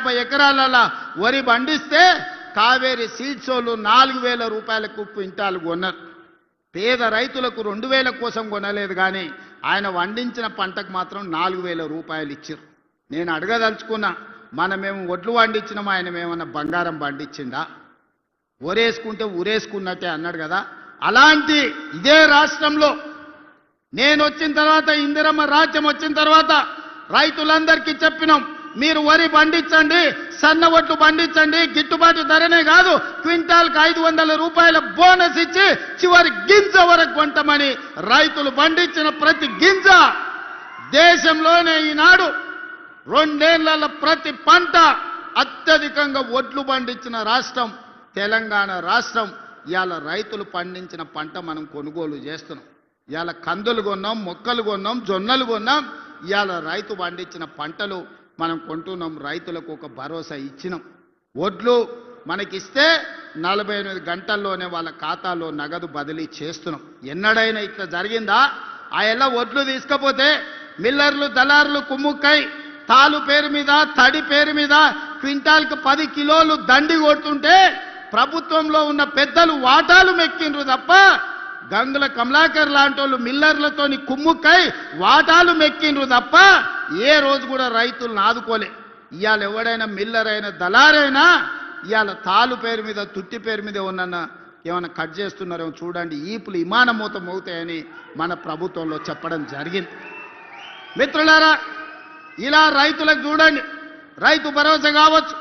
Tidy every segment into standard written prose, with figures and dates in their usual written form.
50 ఎకరాల వరి పండిస్తే కావేరి సీడ్స్ వాళ్ళు 4000 రూపాయలకు క్వింటాలు కొన్నారు. పేద రైతులకు 2000 కోసం కొనలేదు, కానీ ఆయన పండించిన పంటకు మాత్రం 4000 రూపాయలు ఇచ్చారు. నేను అడగదలుచుకున్నా, మనమేమో ఒడ్లు పండించినాం, ఆయన ఏమన్నా బంగారం పండించిండా? ఒరేసుకుంటే ఊరేసుకున్నట్టే అన్నాడు కదా. అలాంటి ఇదే రాష్ట్రంలో నేను వచ్చిన తర్వాత, ఇందిరమ్మ రాజ్యం వచ్చిన తర్వాత రైతులందరికీ చెప్పినాం, మీరు వరి పండించండి, సన్న ఒట్లు పండించండి, గిట్టుబాటు ధరనే కాదు క్వింటాల్కి 500 రూపాయల బోనస్ ఇచ్చి చివరి గింజ వరకు కొంటామని. రైతులు పండించిన ప్రతి గింజ దేశంలోనే ఈనాడు 2 ఏళ్ల ప్రతి పంట అత్యధికంగా ఒడ్లు పండించిన రాష్ట్రం తెలంగాణ రాష్ట్రం. ఇవాళ రైతులు పండించిన పంట మనం కొనుగోలు చేస్తున్నాం. ఇవాళ కందులు కొన్నాం, మొక్కలు కొన్నాం, జొన్నలు కొన్నాం. ఇవాళ రైతు పండించిన పంటలు మనం కొంటున్నాం. రైతులకు ఒక భరోసా ఇచ్చినాం. ఒడ్లు మనకిస్తే 48 గంటల్లోనే వాళ్ళ ఖాతాలో నగదు బదిలీ చేస్తున్నాం. ఎన్నడైనా ఇట్లా జరిగిందా? ఆ ఎలా ఒడ్లు తీసుకపోతే మిల్లర్లు దళారులు కుమ్ముక్కై తాలు పేరు మీద, తడి పేరు మీద క్వింటాల్కి 10 కిలోలు దండి కొడుతుంటే ప్రభుత్వంలో ఉన్న పెద్దలు వాటాలు మెక్కిండ్రు తప్ప గంగుల కమలాకర్ లాంటి వాళ్ళు మిల్లర్లతోని కుమ్ముక్కై వాటాలు మెక్కిండ్రు తప్ప ఏ రోజు కూడా రైతులను ఆదుకోలే. ఇవాళ ఎవడైనా మిల్లర్ అయినా దళారైనా ఇవాళ తాలు పేరు మీద, తుట్టి పేరు మీద ఉన్న ఏమైనా కట్ చేస్తున్నారేమో చూడండి, ఈపులు విమానమూతం అవుతాయని మన ప్రభుత్వంలో చెప్పడం జరిగింది. మిత్రులారా, ఇలా రైతులకు చూడండి, రైతు భరోసా కావచ్చు,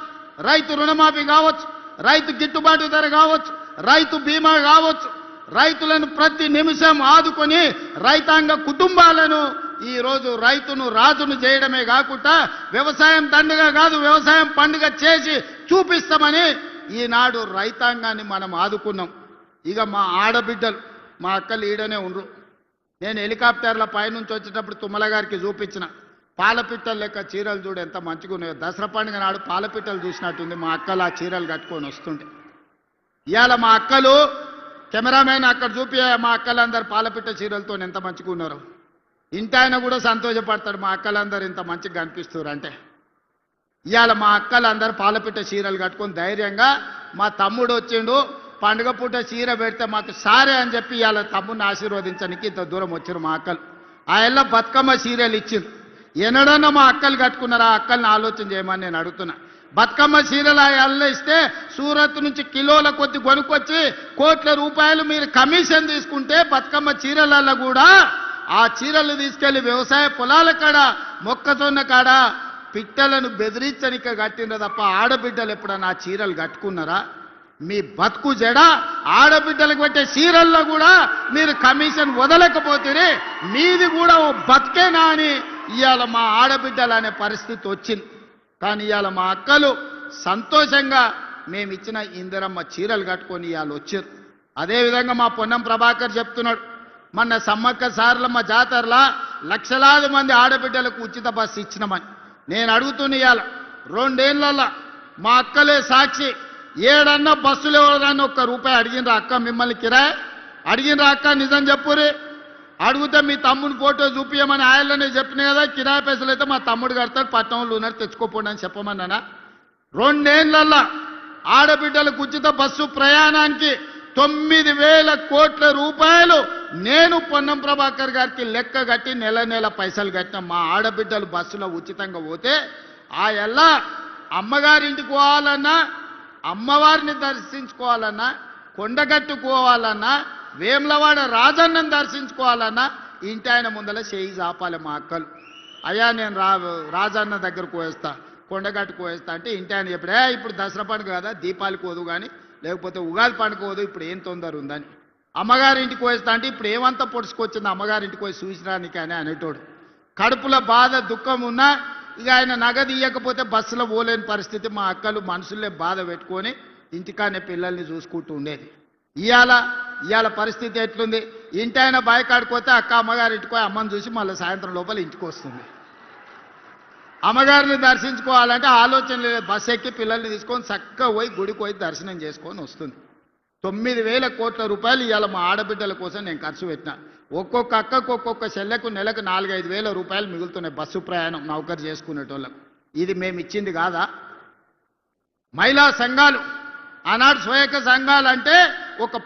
రైతు రుణమాఫీ కావచ్చు, రైతు గిట్టుబాటు ధర కావచ్చు, రైతు బీమా కావచ్చు, రైతులను ప్రతి నిమిషం ఆదుకొని రైతాంగ కుటుంబాలను ఈరోజు రైతును రాజును చేయడమే కాకుండా వ్యవసాయం దండగా కాదు, వ్యవసాయం పండుగ చేసి చూపిస్తామని ఈనాడు రైతాంగాన్ని మనం ఆదుకున్నాం. ఇక మా ఆడబిడ్డలు, మా అక్కలు ఈడనే ఉండరు. నేను హెలికాప్టర్ల పైనుంచి వచ్చేటప్పుడు తుమ్మల గారికి చూపించిన పాలపిట్టలు లెక్క చీరలు చూడు ఎంత మంచిగా ఉన్నాయో. దసరా పండుగ నాడు పాలపిట్టలు చూసినట్టుంది మా అక్కలు ఆ చీరలు కట్టుకొని వస్తుండే. ఇవాళ మా అక్కలు కెమెరామెన్ అక్కడ చూపి మా అక్కలందరూ పాలపిట్ట చీరలతో ఎంత మంచిగా ఉన్నారు. ఇంటాయన కూడా సంతోషపడతాడు, మా అక్కలందరూ ఇంత మంచిగా కనిపిస్తారు అంటే. ఇవాళ మా అక్కలందరూ పాలపిట్ట చీరలు కట్టుకొని ధైర్యంగా, మా తమ్ముడు వచ్చిండు పండుగ పూట చీర పెడితే మాకు సారే అని చెప్పి ఇవాళ తమ్ముడిని ఆశీర్వదించడానికి ఇంత దూరం వచ్చారు మా అక్కలు. ఆ ఎల్ల బతుకమ్మ చీరలు ఇచ్చిండ్రు. ఎన్నడన్నా మా అక్కలు కట్టుకున్నారా? అక్కల్ని ఆలోచన చేయమని నేను అడుగుతున్నా. బతుకమ్మ చీరలు అల్ల ఇస్తే సూరత్ నుంచి కిలోల కొద్ది కొనుక్కొచ్చి కోట్ల రూపాయలు మీరు కమిషన్ తీసుకుంటే బతుకమ్మ చీరలలో కూడా ఆ చీరలు తీసుకెళ్లి వ్యవసాయ పొలాల కాడ, మొక్కజొన్న కాడ పిట్టలను బెదిరించనిక కట్టిండ్రు తప్ప ఆడబిడ్డలు ఎప్పుడన్నా ఆ చీరలు కట్టుకున్నారా? మీ బతుకు జడ ఆడబిడ్డలకు పెట్టే చీరల్లో కూడా మీరు కమిషన్ వదలకపోతే మీది కూడా ఓ బతికేనా అని ఇవాళ మా ఆడబిడ్డలు అనే పరిస్థితి వచ్చింది. కానీ ఇవాళ మా అక్కలు సంతోషంగా మేమిచ్చిన ఇందిరమ్మ చీరలు కట్టుకొని ఇవాళ వచ్చారు. అదేవిధంగా మా పొన్నం ప్రభాకర్ చెప్తున్నాడు, మొన్న సమ్మక్క సారలమ్మ జాతరలా లక్షలాది మంది ఆడబిడ్డలకు ఉచిత బస్సు ఇచ్చినామని. నేను అడుగుతున్న ఇవాళ 2 ఏళ్లలో మా అక్కలే సాక్షి, ఏడన్నా బస్సులు ఎవరన్నా ₹1 అడిగినరా అక్క? మిమ్మల్ని కిరాయి అడిగినరా అక్క? నిజం చెప్పురి. అడిగితే మీ తమ్ముని ఫోటో చూపించమని ఆయననే చెప్పిన కదా, కిరాయి పైసలు అయితే మా తమ్ముడు కడతాడు, పట్టణంలో ఉన్నారు తెచ్చుకోపోండి అని చెప్పమన్నానా? 2 ఏళ్లలో ఆడబిడ్డలకు ఉచిత బస్సు ప్రయాణానికి 9,000 కోట్ల రూపాయలు నేను పొన్నం ప్రభాకర్ గారికి లెక్క కట్టి నెల పైసలు కట్టిన. మా ఆడబిడ్డలు బస్సులో ఉచితంగా పోతే ఆ ఎల్లా అమ్మగారింటికి పోవాలన్నా, అమ్మవారిని దర్శించుకోవాలన్నా, కొండగట్టుకోవాలన్నా, వేములవాడ రాజన్నను దర్శించుకోవాలన్నా ఇంటి ఆయన ముందర చేయి చాపాలి మా అక్కలు. అయ్యా నేను రాజన్న దగ్గరకు పోయేస్తా, కొండగట్టుకు పోయేస్తా అంటే ఇంటి ఆయన చెప్పడే ఇప్పుడు దసరా పండుగ కదా, దీపావళికి పోదు కానీ, లేకపోతే ఉగాది పండుగ పోదు, ఇప్పుడు ఏం తొందర ఉందని. అమ్మగారింటికి పోయేస్తా అంటే ఇప్పుడు ఏమంతా పొడుచుకొచ్చింది అమ్మగారింటికి పోయి చూసిరానికి అని అనేటోడు. కడుపులో బాధ దుఃఖం ఉన్నా ఇక ఆయన నగదు ఇవ్వకపోతే బస్సులో పోలేని పరిస్థితి. మా అక్కలు మనసులే బాధ పెట్టుకొని ఇంటికానే పిల్లల్ని చూసుకుంటూ ఉండేది. ఇవాళ పరిస్థితి ఎట్లుంది? ఇంటి ఆయన బాయికాడిపోతే అక్క అమ్మగారింటికి పోయి అమ్మని చూసి మళ్ళీ సాయంత్రం లోపల ఇంటికి వస్తుంది. అమ్మగారిని దర్శించుకోవాలంటే ఆలోచన లేదు, బస్సు ఎక్కి పిల్లల్ని తీసుకొని చక్కగా పోయి గుడికి పోయి దర్శనం చేసుకొని వస్తుంది. 9,000 కోట్ల రూపాయలు ఇవాళ మా ఆడబిడ్డల కోసం నేను ఖర్చు పెట్టిన. ఒక్కొక్క అక్కకు ఒక్కొక్క చెల్లెకు నెలకు 4-5 వేల రూపాయలు మిగులుతున్నాయి బస్సు ప్రయాణం నౌకరు చేసుకునేటోళ్ళకు. ఇది మేము ఇచ్చింది కాదా? మహిళా సంఘాలు, ఆనాడు స్వయక సంఘాలు అంటే ఒక